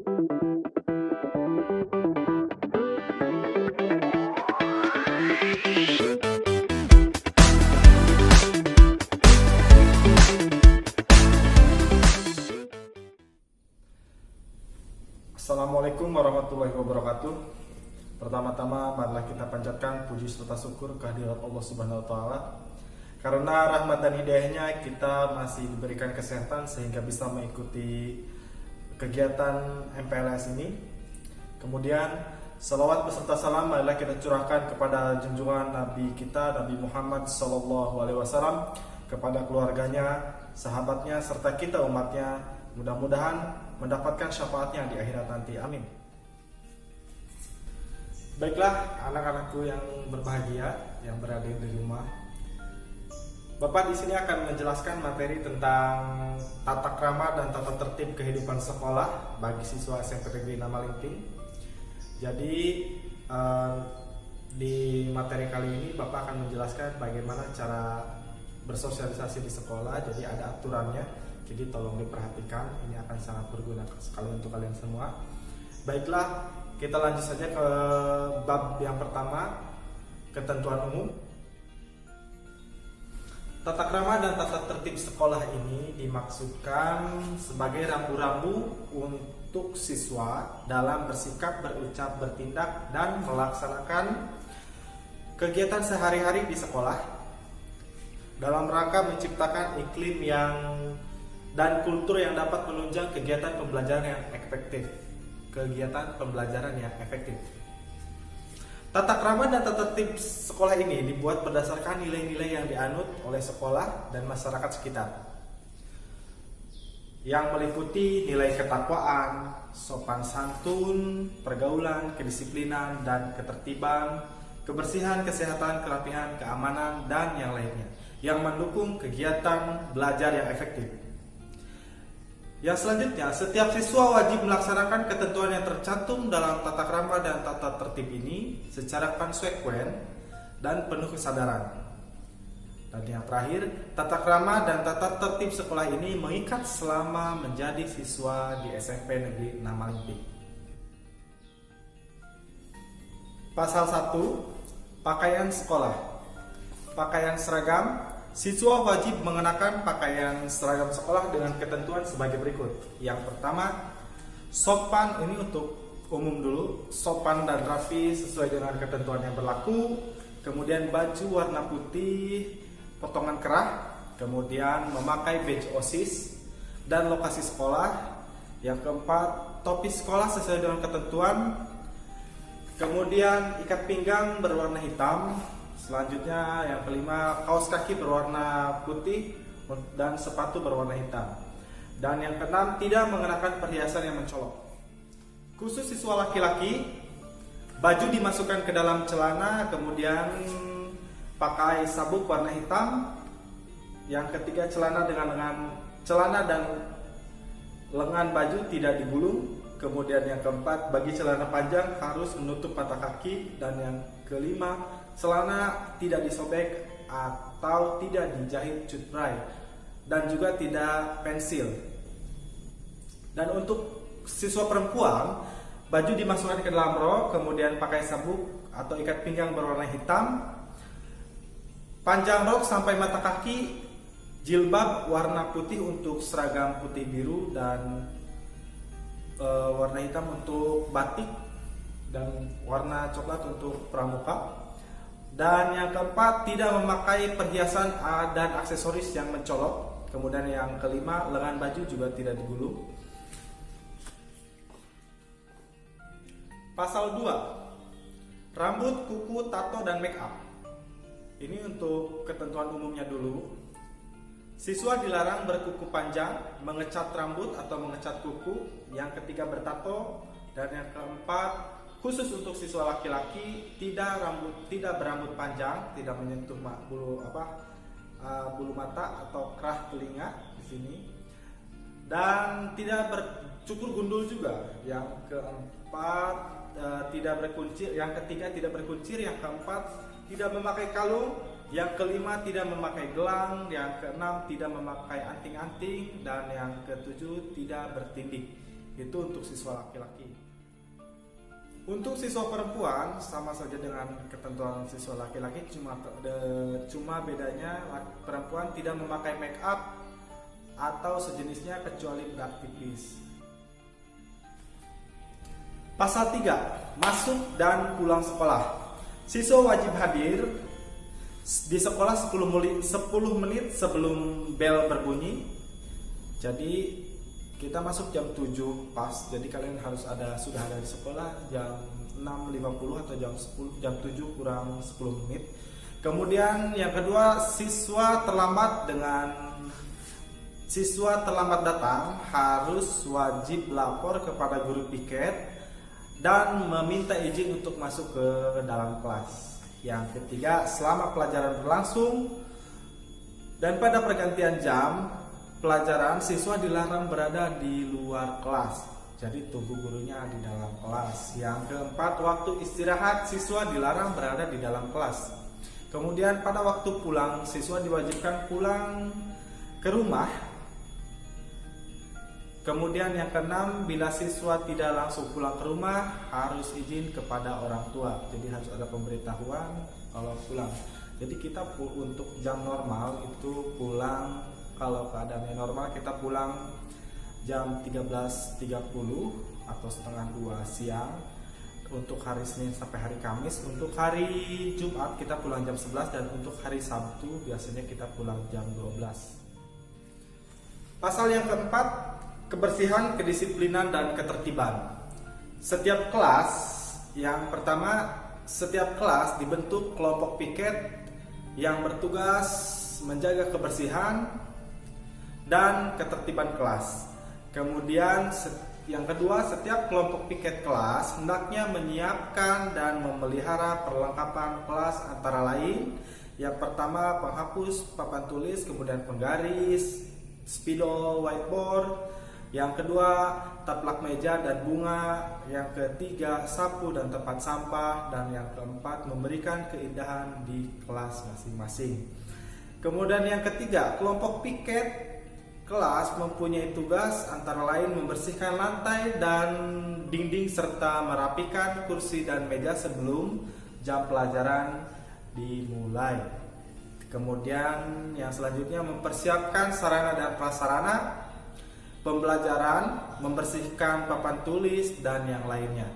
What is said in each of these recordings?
Assalamualaikum warahmatullahi wabarakatuh. Pertama-tama marilah kita panjatkan puji serta syukur kehadirat Allah Subhanahu wa taala. Karena rahmat dan hidayahnya kita masih diberikan kesehatan sehingga bisa mengikuti kegiatan MPLS ini. Kemudian salawat beserta salam marilah kita curahkan kepada junjungan Nabi kita, Nabi Muhammad SAW, kepada keluarganya, sahabatnya, serta kita umatnya. Mudah-mudahan mendapatkan syafaatnya di akhirat nanti. Amin. Baiklah anak-anakku yang berbahagia yang berada di rumah. Bapak di sini akan menjelaskan materi tentang tata krama dan tata tertib kehidupan sekolah bagi siswa SMP Negeri Namalinting. Jadi di materi kali ini Bapak akan menjelaskan bagaimana cara bersosialisasi di sekolah. Jadi ada aturannya. Jadi tolong diperhatikan, ini akan sangat berguna sekali untuk kalian semua. Baiklah, kita lanjut saja ke bab yang pertama, ketentuan umum. Tata krama dan tata tertib sekolah ini dimaksudkan sebagai rambu-rambu untuk siswa dalam bersikap, berucap, bertindak, dan melaksanakan kegiatan sehari-hari di sekolah dalam rangka menciptakan iklim dan kultur yang dapat menunjang kegiatan pembelajaran yang efektif. Tata krama dan tata tertib sekolah ini dibuat berdasarkan nilai-nilai yang dianut oleh sekolah dan masyarakat sekitar, yang meliputi nilai ketakwaan, sopan santun, pergaulan, kedisiplinan dan ketertiban, kebersihan, kesehatan, kerapihan, keamanan, dan yang lainnya, yang mendukung kegiatan belajar yang efektif. Yang selanjutnya, setiap siswa wajib melaksanakan ketentuan yang tercantum dalam tata krama dan tata tertib ini secara konsekuen dan penuh kesadaran. Dan yang terakhir, tata krama dan tata tertib sekolah ini mengikat selama menjadi siswa di SMP Negeri Namalinting. Pasal 1, pakaian sekolah. Pakaian seragam. Siswa wajib mengenakan pakaian seragam sekolah dengan ketentuan sebagai berikut. Yang pertama, sopan, ini untuk umum dulu, sopan dan rapi sesuai dengan ketentuan yang berlaku. Kemudian baju warna putih, potongan kerah. Kemudian memakai badge OSIS dan lokasi sekolah. Yang keempat, topi sekolah sesuai dengan ketentuan. Kemudian ikat pinggang berwarna hitam. Selanjutnya yang kelima, kaos kaki berwarna putih dan sepatu berwarna hitam. Dan yang keenam, tidak mengenakan perhiasan yang mencolok. Khusus siswa laki-laki, baju dimasukkan ke dalam celana, kemudian pakai sabuk warna hitam. Yang ketiga, celana dan lengan baju tidak digulung. Kemudian yang keempat, bagi celana panjang harus menutup mata kaki. Dan yang kelima, celana tidak disobek atau tidak dijahit cutbray dan juga tidak pensil. Dan untuk siswa perempuan, baju dimasukkan ke dalam rok, kemudian pakai sabuk atau ikat pinggang berwarna hitam, panjang rok sampai mata kaki, jilbab warna putih untuk seragam putih biru dan warna hitam untuk batik dan warna coklat untuk pramuka. Dan yang keempat, tidak memakai perhiasan dan aksesoris yang mencolok. Kemudian yang kelima, lengan baju juga tidak digulung. Pasal 2, rambut, kuku, tato, dan make up. Ini untuk ketentuan umumnya dulu. Siswa dilarang berkuku panjang, mengecat rambut atau mengecat kuku. Yang ketiga, bertato. Dan yang keempat, khusus untuk siswa laki-laki, tidak berambut panjang, tidak menyentuh bulu mata atau kerah telinga di sini, dan tidak bercukur gundul juga. Yang keempat, tidak berkuncir. Yang ketiga, tidak berkuncir. Yang keempat, tidak memakai kalung. Yang kelima, tidak memakai gelang. Yang keenam, tidak memakai anting-anting. Dan yang ketujuh, tidak bertindik. Itu untuk siswa laki-laki. Untuk siswa perempuan sama saja dengan ketentuan siswa laki-laki, cuma bedanya perempuan tidak memakai make up atau sejenisnya kecuali bedak tipis. Pasal 3, masuk dan pulang sekolah. Siswa wajib hadir di sekolah 10 menit sebelum bel berbunyi. Jadi kita masuk jam 7 pas. Jadi kalian harus sudah ada di sekolah jam 6.50 atau jam 7 kurang 10 menit. Kemudian yang kedua, siswa terlambat datang harus wajib lapor kepada guru piket dan meminta izin untuk masuk ke dalam kelas. Yang ketiga, selama pelajaran berlangsung dan pada pergantian jam pelajaran, siswa dilarang berada di luar kelas. Jadi tunggu gurunya di dalam kelas. Yang keempat, waktu istirahat siswa dilarang berada di dalam kelas. Kemudian pada waktu pulang, siswa diwajibkan pulang ke rumah. Kemudian yang keenam, bila siswa tidak langsung pulang ke rumah, harus izin kepada orang tua. Jadi harus ada pemberitahuan kalau pulang. Jadi kita untuk jam normal itu pulang, kalau keadaannya normal kita pulang jam 13.30 atau setengah 2 siang untuk hari Senin sampai hari Kamis. Untuk hari Jumat kita pulang jam 11 dan untuk hari Sabtu biasanya kita pulang jam 12. Pasal yang keempat, kebersihan, kedisiplinan, dan ketertiban. Setiap kelas dibentuk kelompok piket yang bertugas menjaga kebersihan dan ketertiban kelas. Kemudian yang kedua, setiap kelompok piket kelas hendaknya menyiapkan dan memelihara perlengkapan kelas antara lain. Yang pertama, penghapus papan tulis, kemudian penggaris, spidol, whiteboard. Yang kedua, taplak meja dan bunga. Yang ketiga, sapu dan tempat sampah. Dan yang keempat, memberikan keindahan di kelas masing-masing. Kemudian yang ketiga, kelompok piket kelas mempunyai tugas antara lain membersihkan lantai dan dinding serta merapikan kursi dan meja sebelum jam pelajaran dimulai. Kemudian yang selanjutnya, mempersiapkan sarana dan prasarana pembelajaran, membersihkan papan tulis, dan yang lainnya.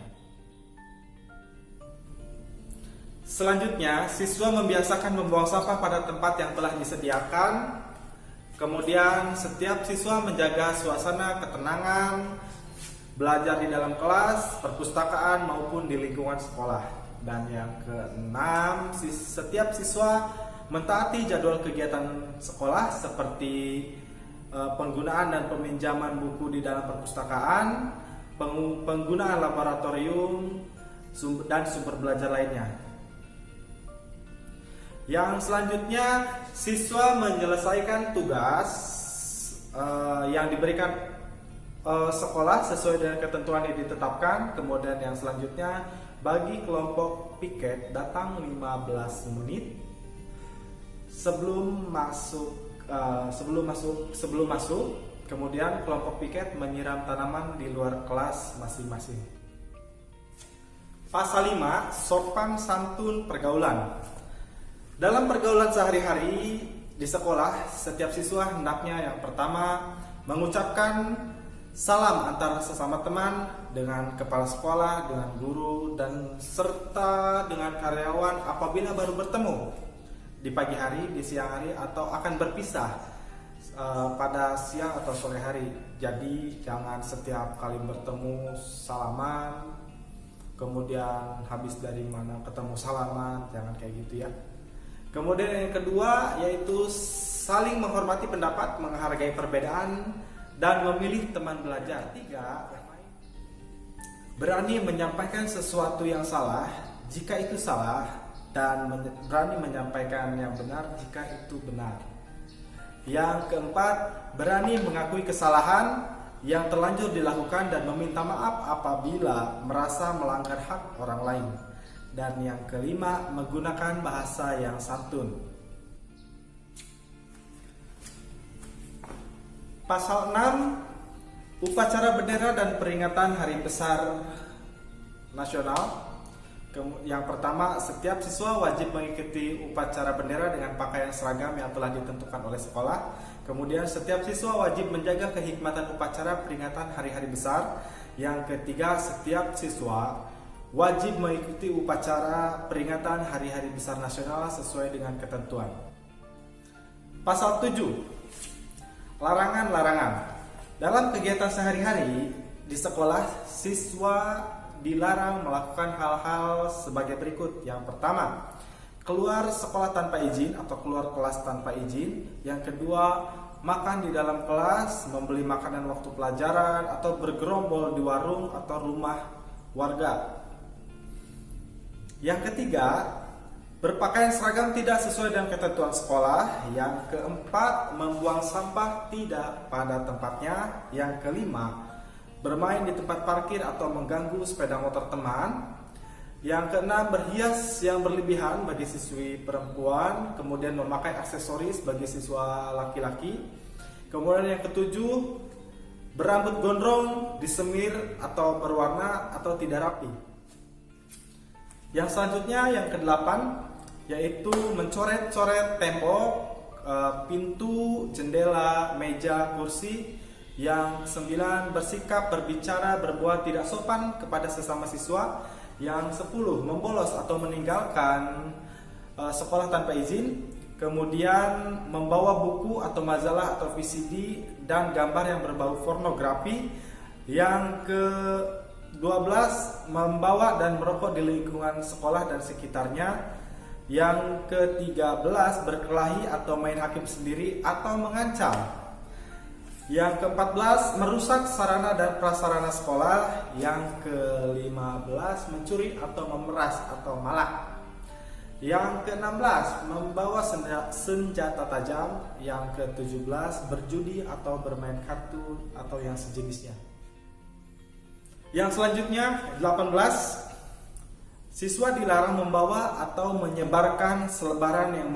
Selanjutnya, siswa membiasakan membuang sampah pada tempat yang telah disediakan. Kemudian setiap siswa menjaga suasana ketenangan, belajar di dalam kelas, perpustakaan maupun di lingkungan sekolah. Dan yang keenam, setiap siswa mentaati jadwal kegiatan sekolah seperti penggunaan dan peminjaman buku di dalam perpustakaan, penggunaan laboratorium, dan sumber belajar lainnya. Yang selanjutnya, siswa menyelesaikan tugas yang diberikan sekolah sesuai dengan ketentuan yang ditetapkan. Kemudian yang selanjutnya, bagi kelompok piket datang 15 menit sebelum masuk. Kemudian kelompok piket menyiram tanaman di luar kelas masing-masing. Pasal 5, sopan santun pergaulan. Dalam pergaulan sehari-hari di sekolah, setiap siswa hendaknya yang pertama mengucapkan salam antara sesama teman, dengan kepala sekolah, dengan guru, dan serta dengan karyawan apabila baru bertemu di pagi hari, di siang hari, atau akan berpisah pada siang atau sore hari. Jadi jangan setiap kali bertemu salaman, kemudian habis dari mana ketemu salaman, jangan kayak gitu ya. Kemudian yang kedua yaitu saling menghormati pendapat, menghargai perbedaan, dan memilih teman belajar. Tiga, berani menyampaikan sesuatu yang salah jika itu salah, dan berani menyampaikan yang benar jika itu benar. Yang keempat, berani mengakui kesalahan yang terlanjur dilakukan dan meminta maaf apabila merasa melanggar hak orang lain. Dan yang kelima, menggunakan bahasa yang santun. Pasal 6, Upacara bendera dan peringatan Hari Besar Nasional. Yang pertama, setiap siswa wajib mengikuti upacara bendera dengan pakaian seragam yang telah ditentukan oleh sekolah. Kemudian setiap siswa wajib menjaga kehikmatan upacara peringatan hari-hari besar. Yang ketiga, setiap siswa wajib mengikuti upacara peringatan hari-hari besar nasional sesuai dengan ketentuan. Pasal 7. Larangan-larangan. Dalam kegiatan sehari-hari di sekolah, siswa dilarang melakukan hal-hal sebagai berikut. Yang pertama, keluar sekolah tanpa izin atau keluar kelas tanpa izin. Yang kedua, makan di dalam kelas, membeli makanan waktu pelajaran, atau bergerombol di warung atau rumah warga. Yang ketiga, berpakaian seragam tidak sesuai dengan ketentuan sekolah. Yang keempat, membuang sampah tidak pada tempatnya. Yang kelima, bermain di tempat parkir atau mengganggu sepeda motor teman. Yang keenam, berhias yang berlebihan bagi siswi perempuan, kemudian memakai aksesoris bagi siswa laki-laki. Kemudian yang ketujuh, berambut gondrong, disemir atau berwarna atau tidak rapi. Yang selanjutnya, yang kedelapan, yaitu mencoret-coret tembok, pintu, jendela, meja, kursi. Yang kesembilan, bersikap, berbicara, berbuat tidak sopan kepada sesama siswa. Yang 10, membolos atau meninggalkan sekolah tanpa izin. Kemudian membawa buku atau majalah atau VCD dan gambar yang berbau pornografi. Yang ke-12, membawa dan merokok di lingkungan sekolah dan sekitarnya. Yang ke-13, berkelahi atau main hakim sendiri atau mengancam. Yang ke-14, merusak sarana dan prasarana sekolah. Yang ke-15, mencuri atau memeras atau malak. Yang ke-16, membawa senjata tajam. Yang ke-17, berjudi atau bermain kartu atau yang sejenisnya. Yang selanjutnya, 18, siswa dilarang membawa atau menyebarkan selebaran yang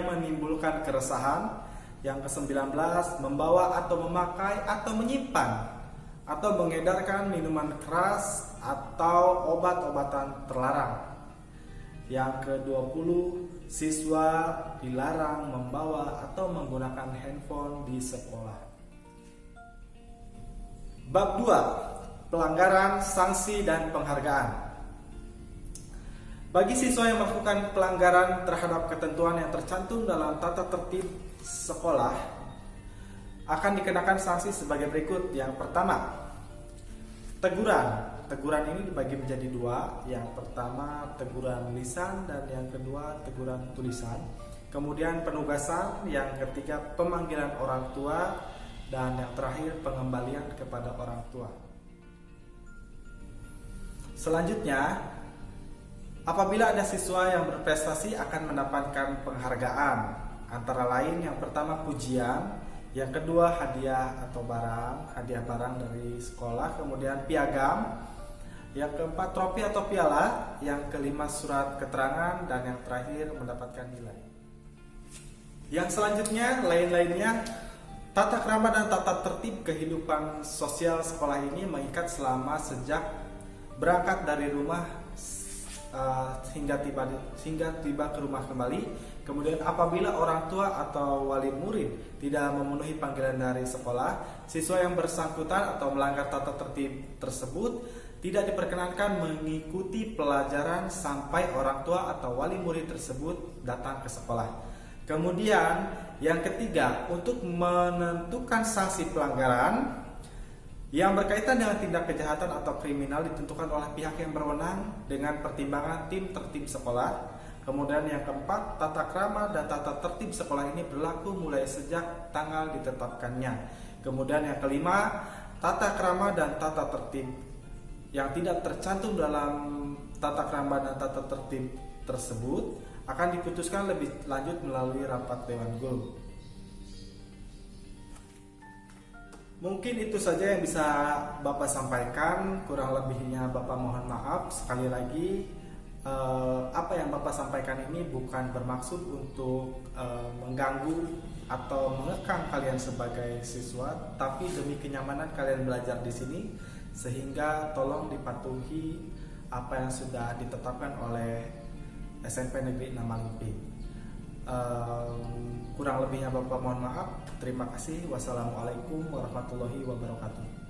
menimbulkan keresahan. Yang ke-19, membawa atau memakai atau menyimpan atau mengedarkan minuman keras atau obat-obatan terlarang. Yang ke-20, siswa dilarang membawa atau menggunakan handphone di sekolah. Bab 2. Pelanggaran, sanksi, dan penghargaan. Bagi siswa yang melakukan pelanggaran terhadap ketentuan yang tercantum dalam tata tertib sekolah, akan dikenakan sanksi sebagai berikut. Yang pertama, teguran. Teguran ini dibagi menjadi dua. Yang pertama, teguran lisan, dan yang kedua, teguran tulisan. Kemudian penugasan, yang ketiga pemanggilan orang tua, dan yang terakhir pengembalian kepada orang tua. Selanjutnya, apabila ada siswa yang berprestasi akan mendapatkan penghargaan. Antara lain, yang pertama pujian, yang kedua hadiah barang dari sekolah, kemudian piagam, yang keempat trofi atau piala, yang kelima surat keterangan, dan yang terakhir mendapatkan nilai. Yang selanjutnya, lain-lainnya, tata krama dan tata tertib kehidupan sosial sekolah ini mengikat selama sejak berangkat dari rumah hingga tiba ke rumah kembali. Kemudian apabila orang tua atau wali murid tidak memenuhi panggilan dari sekolah, siswa yang bersangkutan atau melanggar tata tertib tersebut tidak diperkenankan mengikuti pelajaran sampai orang tua atau wali murid tersebut datang ke sekolah. Kemudian yang ketiga, untuk menentukan sanksi pelanggaran yang berkaitan dengan tindak kejahatan atau kriminal ditentukan oleh pihak yang berwenang dengan pertimbangan tim tertib sekolah. Kemudian yang keempat, tata krama dan tata tertib sekolah ini berlaku mulai sejak tanggal ditetapkannya. Kemudian yang kelima, tata krama dan tata tertib yang tidak tercantum dalam tata krama dan tata tertib tersebut akan diputuskan lebih lanjut melalui rapat Dewan Guru. Mungkin itu saja yang bisa Bapak sampaikan, kurang lebihnya Bapak mohon maaf. Sekali lagi, Apa yang Bapak sampaikan ini bukan bermaksud untuk mengganggu atau mengekang kalian sebagai siswa, tapi demi kenyamanan kalian belajar di sini, sehingga tolong dipatuhi apa yang sudah ditetapkan oleh SMP Negeri 6 Malimping. Kurang lebihnya Bapak mohon maaf. Terima kasih. Wassalamualaikum warahmatullahi wabarakatuh.